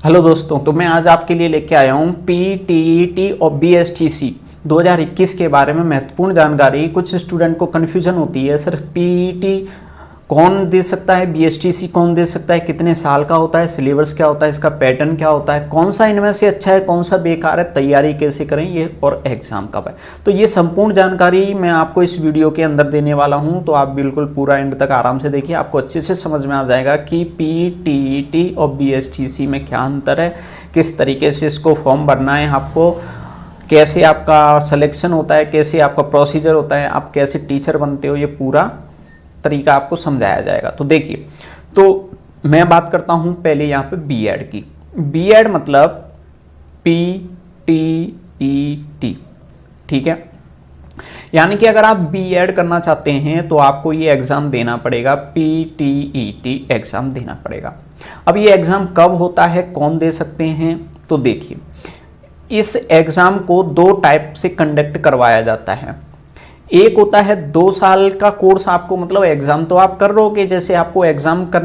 Hello दोस्तों, तो मैं आज आपके लिए लेके आया हूँ पीटीईटी और बीएसटीसी 2021 के बारे में महत्वपूर्ण जानकारी। कुछ स्टूडेंट को कन्फ्यूजन होती है, सर पीईटी कौन दे सकता है, बीएसटीसी कौन दे सकता है, कितने साल का होता है, सिलेबस क्या होता है, इसका पैटर्न क्या होता है, कौन सा इनमें से अच्छा है, कौन सा बेकार है, तैयारी कैसे करें ये, और एग्जाम कब है। तो ये संपूर्ण जानकारी मैं आपको इस वीडियो के अंदर देने वाला हूं, तो आप बिल्कुल पूरा एंड तक आराम से देखिए, आपको अच्छे से समझ में आ जाएगा कि पीटीईटी और बीएसटीसी में क्या अंतर है, किस तरीके से इसको फॉर्म भरना है, आपको कैसे आपका सिलेक्शन होता है, कैसे आपका प्रोसीजर होता है, आप कैसे टीचर बनते हो, ये पूरा तरीका आपको समझाया जाएगा। तो देखिए, तो मैं बात करता हूं पहले यहाँ पे बीएड की। बीएड मतलब पीटीईटी, ठीक है। यानी कि अगर आप बीएड करना चाहते हैं तो आपको ये एग्जाम देना पड़ेगा, पीटीईटी एग्जाम देना पड़ेगा। अब ये एग्जाम कब होता है, कौन दे सकते हैं, तो देखिए इस एग्जाम को दो टाइप से कंडक्ट करवाया जाता है। एक होता है 2 साल का कोर्स, आपको मतलब एग्जाम तो आप कर रहोगे, जैसे आपको एग्जाम कर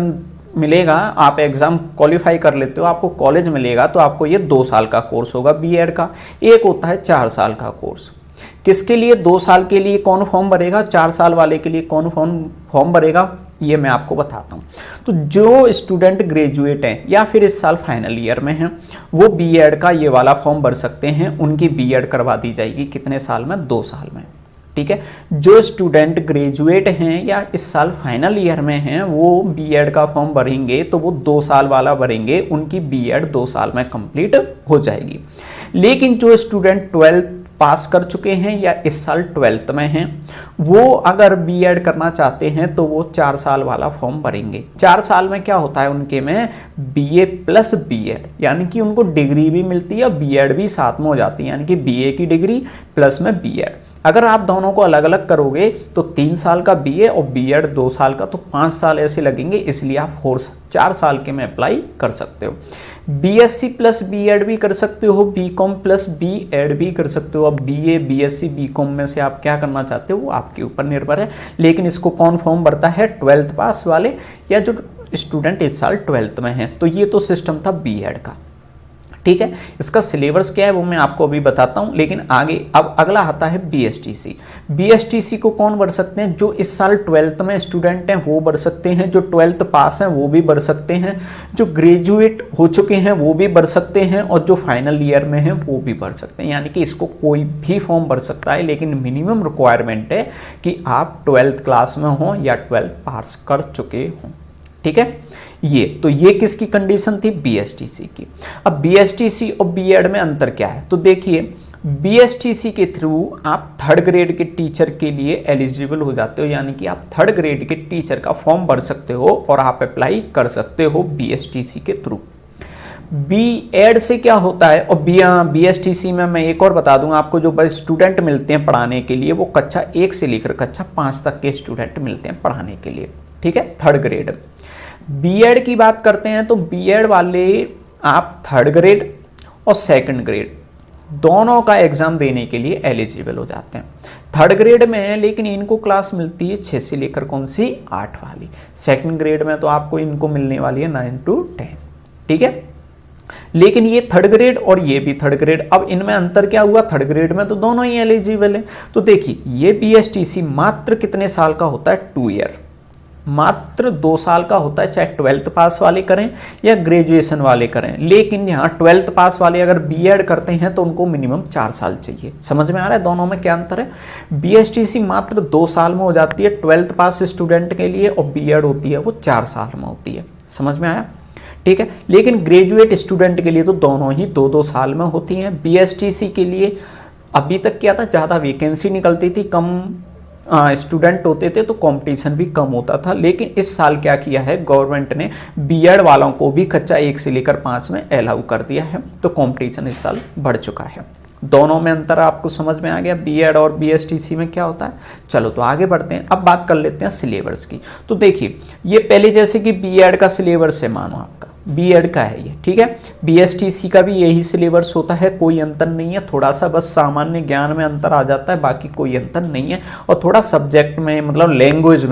मिलेगा, आप एग्जाम क्वालिफाई कर लेते हो, आपको कॉलेज मिलेगा, तो आपको ये 2 साल का कोर्स होगा बीएड का। एक होता है 4 साल का कोर्स। किसके लिए 2 साल के लिए कौन फॉर्म भरेगा, 4 साल वाले के लिए कौन फॉर्म भरेगा, ये मैं आपको बताता हूँ। तो जो स्टूडेंट ग्रेजुएट हैं या फिर इस साल फाइनल ईयर में हैं, वो बीएड का ये वाला फॉर्म भर सकते हैं, उनकी बीएड करवा दी जाएगी। कितने साल में, 2 साल में, ठीक है। जो स्टूडेंट ग्रेजुएट हैं या इस साल फाइनल ईयर में हैं, वो बीएड का फॉर्म भरेंगे तो वो 2 साल वाला भरेंगे, उनकी बीएड 2 साल में कंप्लीट हो जाएगी। लेकिन जो स्टूडेंट 12th पास कर चुके हैं या इस साल 12th में हैं, वो अगर बीएड करना चाहते हैं तो वो 4 साल वाला फॉर्म भरेंगे। 4 साल में क्या होता है उनके में, बीए प्लस बीएड, यानी कि उनको डिग्री भी मिलती है, बीएड भी साथ में हो जाती है, यानी कि बीए की डिग्री प्लस में बीएड। अगर आप दोनों को अलग अलग करोगे तो 3 साल का बीए और बीएड 2 साल का, तो 5 साल ऐसे लगेंगे, इसलिए आप 4 साल के में अप्लाई कर सकते हो। बीएससी प्लस बीएड भी कर सकते हो, बीकॉम प्लस बीएड भी कर सकते हो। अब बीए, बीएससी, बीकॉम में से आप क्या करना चाहते हो वो आपके ऊपर निर्भर है। लेकिन इसको कौन फॉर्म भरता है, 12th पास वाले या जो स्टूडेंट इस साल 12th में है। तो ये तो सिस्टम था बीएड का, ठीक है। इसका सिलेबस क्या है वो मैं आपको अभी बताता हूं, लेकिन आगे अब अगला आता है बीएसटीसी। बीएसटीसी को कौन भर सकते हैं, जो इस साल 12th में स्टूडेंट हैं वो भर सकते हैं, जो 12th पास हैं वो भी भर सकते हैं, जो ग्रेजुएट हो चुके हैं वो भी भर सकते हैं, और जो फाइनल ईयर में हैं वो भी भर सकते हैं। यानी कि इसको कोई भी फॉर्म भर सकता है, लेकिन मिनिमम रिक्वायरमेंट है कि आप 12th क्लास में हो या 12th पास कर चुके हों, ठीक है। ये किसकी कंडीशन थी, बीएसटीसी की। अब बीएसटीसी और बीएड में अंतर क्या है, तो देखिए बीएसटीसी के थ्रू आप 3rd ग्रेड के टीचर के लिए एलिजिबल हो जाते हो, यानी कि आप 3rd ग्रेड के टीचर का फॉर्म भर सकते हो और आप अप्लाई कर सकते हो बीएसटीसी के थ्रू। बीएड से क्या होता है, और बीएसटीसी में मैं एक और बता दूं आपको, जो स्टूडेंट मिलते हैं पढ़ाने के लिए वो कक्षा 1 से लेकर कक्षा 5 तक के स्टूडेंट मिलते हैं पढ़ाने के लिए, ठीक है, 3rd ग्रेड। बीएड की बात करते हैं तो बीएड वाले आप 3rd ग्रेड और 2nd ग्रेड दोनों का एग्जाम देने के लिए एलिजिबल हो जाते हैं। 3rd ग्रेड में लेकिन इनको क्लास मिलती है 6 से लेकर कौन सी, 8 वाली। 2nd ग्रेड में तो आपको इनको मिलने वाली है 9 to 10, ठीक है। लेकिन ये 3rd ग्रेड और ये भी 3rd ग्रेड, अब इनमें अंतर क्या हुआ, 3rd ग्रेड में तो दोनों ही एलिजिबल है। तो देखिए ये बीएसटीसी मात्र कितने साल का होता है, 2 ईयर, मात्र 2 साल का होता है, चाहे 12th पास वाले करें या ग्रेजुएशन वाले करें। लेकिन यहाँ 12th पास वाले अगर बीएड करते हैं तो उनको मिनिमम 4 साल चाहिए। समझ में आ रहा है दोनों में क्या अंतर है। बीएसटीसी मात्र 2 साल में हो जाती है 12th पास स्टूडेंट के लिए, और बीएड होती है वो 4 साल में होती है। समझ में आया, ठीक है। लेकिन ग्रेजुएट स्टूडेंट के लिए तो दोनों ही 2-2 साल में होती हैं। बीएसटीसी के लिए अभी तक क्या था, ज़्यादा वैकेंसी निकलती थी, कम स्टूडेंट होते थे, तो कंपटीशन भी कम होता था। लेकिन इस साल क्या किया है गवर्नमेंट ने, बीएड वालों को भी कक्षा 1 से लेकर 5 में अलाउ कर दिया है, तो कंपटीशन इस साल बढ़ चुका है। दोनों में अंतर आपको समझ में आ गया, बीएड और बीएसटीसी में क्या होता है। चलो तो आगे बढ़ते हैं, अब बात कर लेते हैं सिलेबस की। तो देखिए ये पहले जैसे कि बीएड का सिलेबस है, मानो आपका बीएड का है ये, ठीक है। बीएसटीसी का भी यही सिलेबस होता है, कोई अंतर नहीं है, थोड़ा सा बस सामान्य ज्ञान में अंतर आ जाता है, बाकी कोई अंतर नहीं है, और थोड़ा सब्जेक्ट में मतलब लैंग्वेज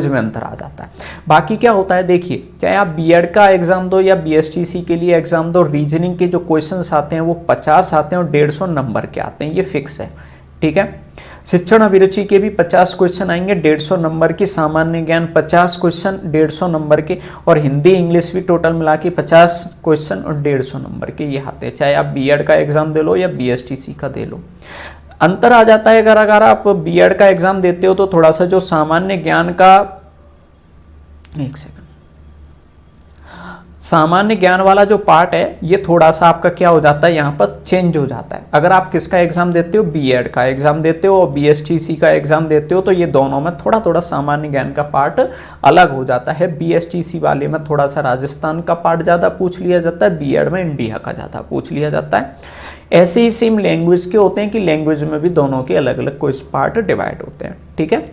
में अंतर आ जाता है। बाकी क्या होता है देखिए, चाहे आप बीएड का एग्जाम दो या बीएसटीसी के लिए एग्जाम दो, रीजनिंग के जो क्वेश्चंस आते हैं वो 50 आते हैं और 150 नंबर के आते हैं, ये फिक्स है, ठीक है। शिक्षण अभिरुचि के भी 50 क्वेश्चन आएंगे 150 नंबर की, सामान्य ज्ञान 50 क्वेश्चन 150 नंबर के, और हिंदी इंग्लिश भी टोटल मिला के 50 क्वेश्चन और 150 नंबर के ये आते हैं, चाहे आप बीएड का एग्जाम दे लो या बीएसटीसी का दे लो। अंतर आ जाता है अगर आप बीएड का एग्जाम देते हो तो थोड़ा सा जो सामान्य ज्ञान का, एक सेकंड, सामान्य ज्ञान वाला जो पार्ट है ये थोड़ा सा आपका क्या हो जाता है, यहाँ पर चेंज हो जाता है। अगर आप किसका एग्जाम देते हो, बीएड का एग्जाम देते हो और बीएसटीसी का एग्जाम देते हो, तो ये दोनों में थोड़ा थोड़ा सामान्य ज्ञान का पार्ट अलग हो जाता है। बीएसटीसी वाले में थोड़ा सा राजस्थान का पार्ट ज़्यादा पूछ लिया जाता है, बीएड में इंडिया का ज़्यादा पूछ लिया जाता है। ऐसे ही सेम लैंग्वेज के होते हैं कि लैंग्वेज में भी दोनों के अलग अलग कुछ पार्ट डिवाइड होते हैं, ठीक है।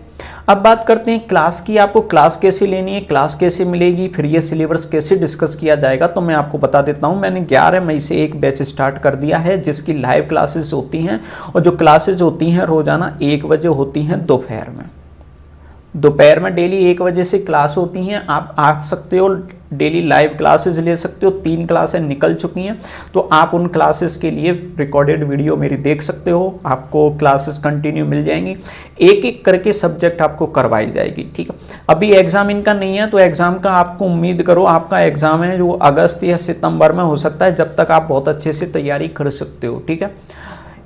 अब बात करते हैं क्लास की, आपको क्लास कैसे लेनी है, क्लास कैसे मिलेगी, फिर ये सिलेबस कैसे डिस्कस किया जाएगा, तो मैं आपको बता देता हूँ। मैंने 11 मई से एक बैच स्टार्ट कर दिया है जिसकी लाइव क्लासेस होती हैं, और जो क्लासेस होती हैं रोजाना 1 बजे होती हैं दोपहर में डेली 1 बजे से क्लास होती हैं। आप आ सकते हो, डेली लाइव क्लासेस ले सकते हो। 3 क्लासें निकल चुकी हैं, तो आप उन क्लासेस के लिए रिकॉर्डेड वीडियो मेरी देख सकते हो, आपको क्लासेस कंटिन्यू मिल जाएंगी, एक एक करके सब्जेक्ट आपको करवाई जाएगी, ठीक है। अभी एग्जाम इनका नहीं है, तो एग्जाम का आपको उम्मीद करो, आपका एग्जाम है जो अगस्त या सितंबर में हो सकता है, जब तक आप बहुत अच्छे से तैयारी कर सकते हो, ठीक है।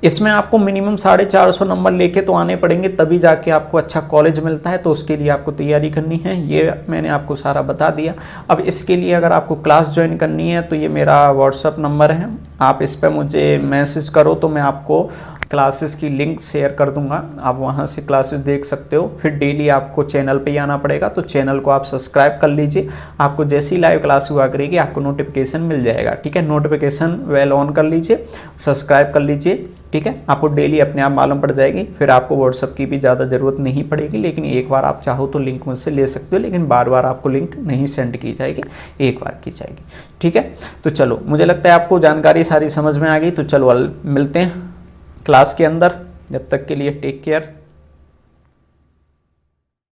इसमें आपको मिनिमम 450 नंबर लेके तो आने पड़ेंगे, तभी जाके आपको अच्छा कॉलेज मिलता है, तो उसके लिए आपको तैयारी करनी है, ये मैंने आपको सारा बता दिया। अब इसके लिए अगर आपको क्लास ज्वाइन करनी है तो ये मेरा व्हाट्सअप नंबर है, आप इस पर मुझे मैसेज करो तो मैं आपको क्लासेस की लिंक शेयर कर दूंगा, आप वहां से क्लासेस देख सकते हो। फिर डेली आपको चैनल पे ही आना पड़ेगा, तो चैनल को आप सब्सक्राइब कर लीजिए, आपको जैसी लाइव क्लास हुआ करेगी आपको नोटिफिकेशन मिल जाएगा, ठीक है। नोटिफिकेशन वेल ऑन कर लीजिए, सब्सक्राइब कर लीजिए, ठीक है। आपको डेली अपने आप मालूम पड़ जाएगी, फिर आपको व्हाट्सअप की भी ज़्यादा ज़रूरत नहीं पड़ेगी, लेकिन एक बार आप चाहो तो लिंक मुझसे ले सकते हो, लेकिन बार बार आपको लिंक नहीं सेंड की जाएगी, एक बार की जाएगी, ठीक है। तो चलो, मुझे लगता है आपको जानकारी सारी समझ में आ गई, तो चलो मिलते हैं क्लास के अंदर। जब तक के लिए टेक केयर।